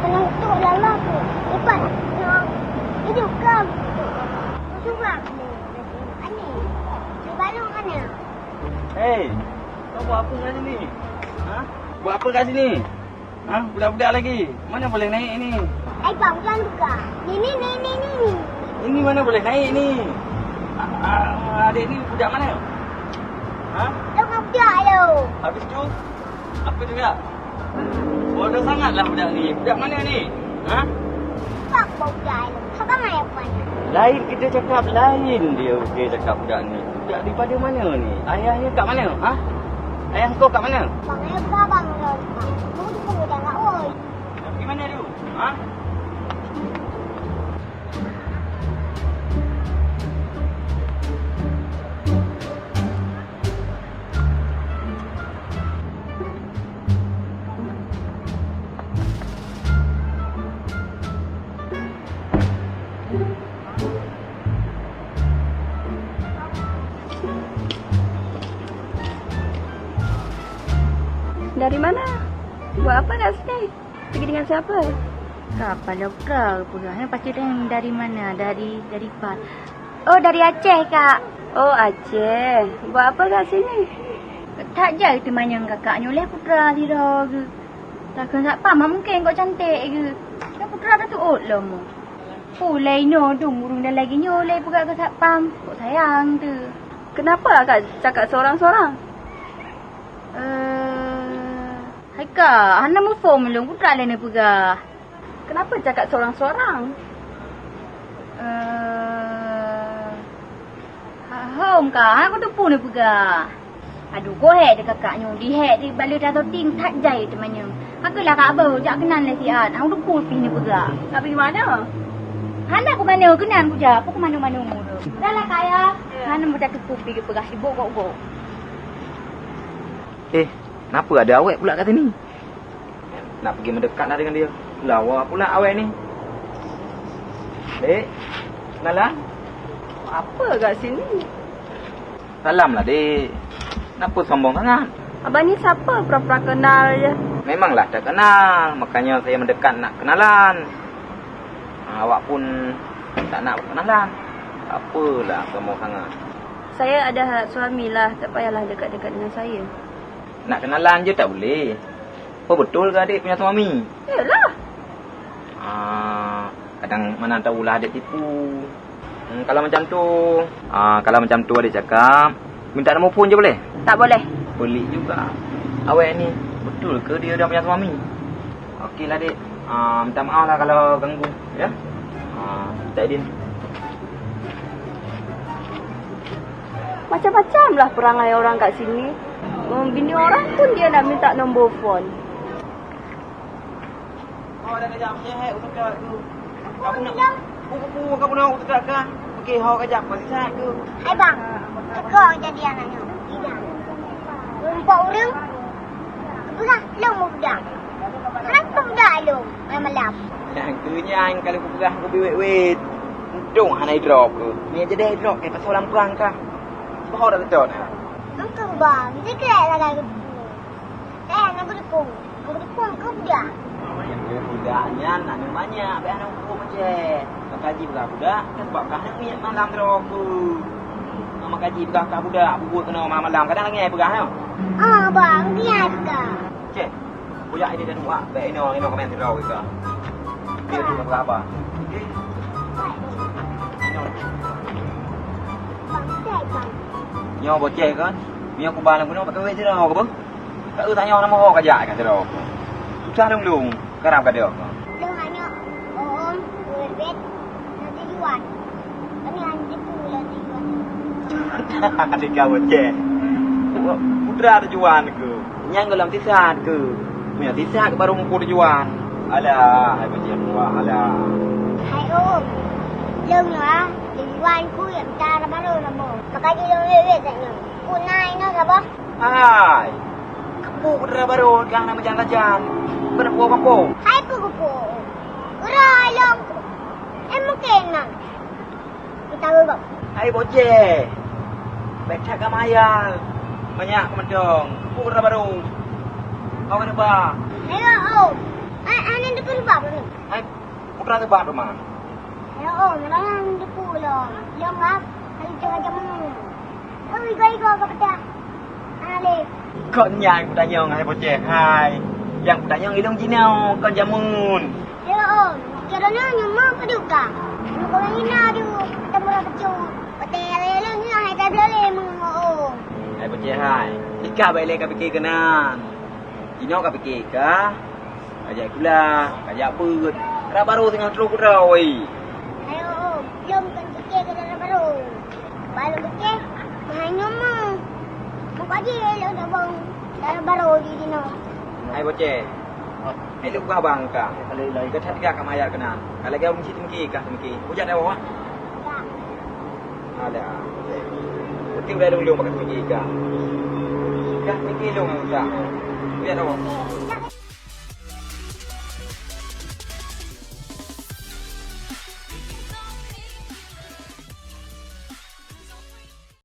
Penentu lama tu. Lepas hidup ke? Surat ni. Ani. Balong mana? Hei, kau buat apa kat sini? Ha? Buat apa kat sini? Ha? Budak-budak lagi. Mana boleh naik ni? Bang, jangan buka. Ni. Ini mana boleh naik ni? Adik ni budak mana? Ha? Jangan budak lo. Habis tu, apa juga? Bodoh sangatlah budak ni. Budak mana ni? Ha? Bang, budak lo. Kau kan main apa? Lain kita cakap, lain dia cakap budak ni. Budak daripada mana ni? Ayahnya kat mana? Ha? Ayah kau kat mana? Bang, ayah babang lo. Kau tu pun dah kat oi. Nak pergi mana tu? Ha? Dari mana? Buat apa kat sini? Pergi dengan siapa? Kapan doktor pulangnya pasti dari mana? Dari Pat. Oh, dari Aceh, Kak. Oh, Aceh. Buat apa kat sini? Tak jauh tu manyang kakaknya oleh putra dia ke. Takkan tak paham mungkin kau cantik ke. Kan putra dah tu lah mu. Pulai no tu murung dan lagi nyolai pula ke tak paham. Kok sayang tu. Kenapa Kak cakap seorang-seorang? Hai Kak, Hana mu form belum putra lain pegah. Kenapa cakap seorang-seorang? Home Kak, aku tu pun dia pegah. Aduh, kau hack dia kakaknya. Di hack dia balik dah tahu ting tak jai temannya. Aku lah Kak Abah, jak kenal lah si An. Aku tu pun pergi ni pegah. Nak pergi mana? Hana aku mana kenal aku je. Aku ke mana-mana mu tu. Dah lah Kak ya. Hana mu dah tu pergi pegah sibuk kok. Kenapa ada awet pula kat sini? Nak pergi mendekat lah dengan dia. Lawa pula awet ni. Dek, kenalan? Apa kat sini? Salam lah, Dek. Kenapa sombong sangat? Abang ni siapa? Pura-pura kenal je. Memanglah tak kenal. Makanya saya mendekat nak kenalan. Awak pun tak nak berkenalan. Apalah sombong sangat. Saya ada suami lah. Tak payahlah dekat-dekat dengan saya. Nak kenalan je tak boleh. Apa betul ke adik punya suami? Yalah. Kadang mana tahulah adik tipu. Kalau macam tu adik cakap, minta nombor phone je boleh? Tak boleh. Pelik juga. Awak ni betul ke dia dah punya suami? Okeylah adik. Minta maaf lah kalau ganggu, ya. Tak Din. Macam-macam lah perangai orang kat sini. Bini orang pun dia nak minta nombor phone. Dah kejap untuk tu. Kamu nak kamu nak untuk kan? Okey, kejap masih sat tu. Hai bang. Tegak jadi anaknya. Tidak. Empat orang. Belah long budak. Kenapa budak lo? Malam-malam. Yang kenyang kalau aku perah aku wait. Untung hanai drop ke. Ni aja dah drop ke pasal orang perang kah. Bahau dah betul nah. Engkau bang, dia kira lah kau. Aku dukung. Aku dukung kau budak. Budaknya nak banyak, abang anak hukum macam. Kau kaji budak-budak, kan sebab kau nak minyak malam drop ke. Mama kaji budak budak, buat kena malam kadang lagi perah tau. Bang, dia ke? Cek. Budak ini dah buat, baik ini komen drop ke. Dia tu berapa? Okey. Bang, cek bang. Nyo boceh kan. Ni aku balang guna pakai wei jerau ke apa? Tak tanya nama orang kajak kan jerau. Susah dong. Kerap ka dia. Dia hanya om, duit, nanti jual. Ini hanya pula jual. Adik kau boceh. Putra tujuan ke? Yang dalam tisat ke? Punya tisat ke baru muka tujuan. Alah, hai boceh muah alah. Hai om. Lương nữa, quan khu kiểm tra là bắt đầu là một. Mà cái gì đâu về dạy nữa. Cô nai nó là bác. Hai. Kamu putra baru kan nama jalan-jalan. Berapa kamu? Hai cô. Rồi lòng. Em muốn kèn mà. Người ta ơi bọc. Hai boceh. Becak kamayal. Banyak kemendong. Putra baru. Kau kenapa? Hai om. Anak depan sebab ni. Hai, putra tebak rumah. Ya, orang depan lah. Yang ngap, hari tengah jam ni. Oh, ikan ke pedas. Alif. Kau nyai ku tanya hai bocah. Hai. Yang ku tanya hidung jinau kau jamun. Ya, caranya nyuma peduka. Kau ini nadu, kita mula pecut. Petai lele ni, hai tak boleh mengoh. Hai bocah hai. Ika baik ka fikir kenan. Jinau ka fikir ka. Ajak pula, ajak beut. Ra baru tengah teruk rawai. Ayo, belum kan fikir ke dalam baru. Baru fikir, hanya mau. Buka je lo dah bang. Dalam baru di sini. Hai bocah. Hai lu ka bang ka. Lai ka that ka ka mayar kenan. Kalau kau mesti tinggi ka tinggi. Hujat dah bawah. Ada. Betul dah dulu pakai tinggi ka. Ka tinggi lu ka. Biar dah.